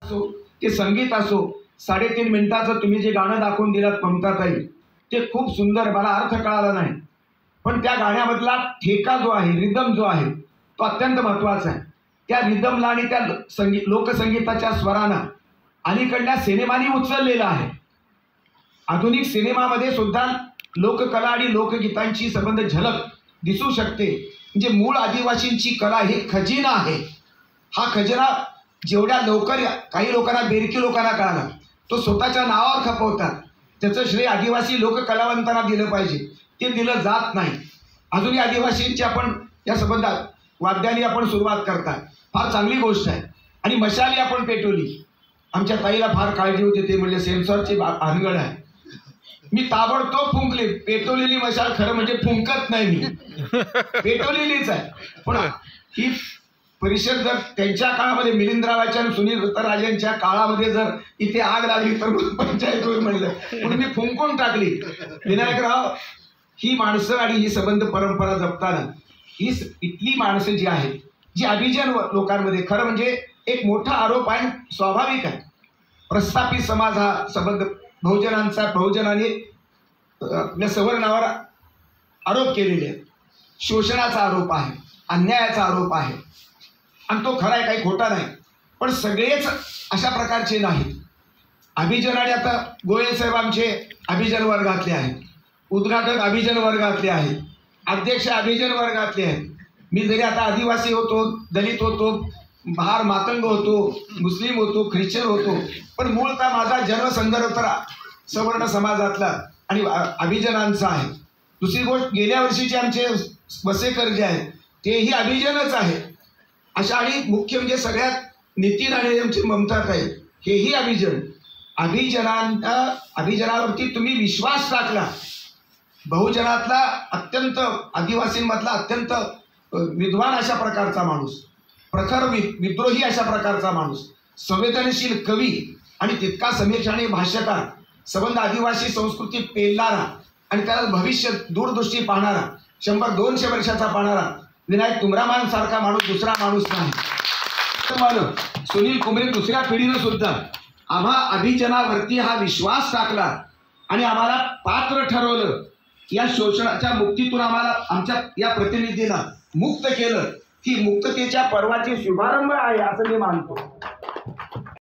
असो ते संगीत असो, 3.5 मिनिटाचं तुम्ही जे गाणं दाखवून दिलात ममताताई, ते खूप सुंदर. मला अर्थ कळाला नाही, पण त्या गाण्यामधला ठेका जो आहे, रिदम जो आहे, तो अत्यंत महत्त्वाचा आहे. त्या रिदमला आणि त्या लोकसंगीताच्या स्वरानं अलीकडल्या सिनेमांनी उचललेला आहे. आधुनिक सिनेमामध्ये सुद्धा लोककला आणि लोकगीतांची संबंध झलक दिसू शकते. म्हणजे मूळ आदिवासींची कला हे खजिना आहे. हा खजिना जेवढ्या लवकर काही लोकांना, बेरकी लोकांना कळाला, तो स्वतःच्या नावावर खपवतात. त्याचं श्रेय आदिवासी लोककलावंतांना दिलं पाहिजे, ते दिलं जात नाही. अजूनही आदिवासींची आपण या संबंधात वाद्याने आपण सुरुवात करतात, फार चांगली गोष्ट आहे. आणि मशाली आपण पेटवली. आमच्या ताईला फार काळजी होती, ते म्हणजे सेन्सॉरची भानगड आहे. मी ताबडतोब फुंकली. पेटवलेली मशाल खरं म्हणजे फुंकत नाही मी, पेटवलेलीच आहे. पण ही परिषद जर त्यांच्या काळामध्ये, मिलिंदरावाच्या आणि सुनील राजांच्या काळामध्ये जर इथे आग लागली तर पंचायत होईल म्हणलं, म्हणून मी फुंकून टाकली. विनायकराव, ही माणसं आणि ही संबंध परंपरा जपताना ही इथली माणसं जी आहेत, जी अभिजन लोकांमध्ये, खरं म्हणजे एक मोठा आरोप आहे, स्वाभाविक आहे. प्रस्थापित समाज हा संबंध बहुजनांचा, बहुजनाने आपल्या सवर्णावर आरोप केलेले आहेत. शोषणाचा आरोप आहे, अन्यायाचा आरोप आहे, आणि तो खरा आहे, काही खोटा नाही. पण सगळेच अशा प्रकारचे नाहीत. अभिजनाने आता गोयल साहेब आमचे अभिजन वर्गातले आहेत, उद्घाटक अभिजन वर्गातले आहेत, अध्यक्ष अभिजन वर्गातले आहेत. मी जरी आता आदिवासी होतो, दलित होतो, महार मातंग होतो, मुस्लिम होतो, ख्रिश्चन होतो, पण मूळतः माझा जन्मसंदर्भ तर सवर्ण समाजातला आणि अभिजनांचा आहे. दुसरी गोष्ट, गेल्या वर्षीचे आमचे वसेकर जे आहेत तेही अभिजनच आहे. अशा, आणि मुख्य म्हणजे सगळ्यात नितीन आणि आमची ममताताई, हेही अभिजन. अभिजनावरती तुम्ही विश्वास टाकला. बहुजनातला अत्यंत, आदिवासींमधला अत्यंत विद्वान अशा प्रकारचा माणूस, प्रखर विद्रोही अशा प्रकारचा माणूस, संवेदनशील कवी आणि तितका समीक्षाने भाष्यकार, संबंध आदिवासी संस्कृती पेलणारा आणि त्याला भविष्य दूरदृष्टी पाहणारा, 100-200 वर्षाचा पाहणारा विनायक तुमरामान सारखा माणूस दुसरा माणूस नाही. सुनील कुमरे दुसऱ्या पिढीनं सुद्धा आम्हा अभिजनावरती हा विश्वास टाकला आणि आम्हाला पात्र ठरवलं. या शोषणाच्या मुक्तीतून आम्हाला, आमच्या या प्रतिनिधींना मुक्त केलं. ही मुक्ततेच्या पर्वाची शुभारंभ आहे असं मी मानतो.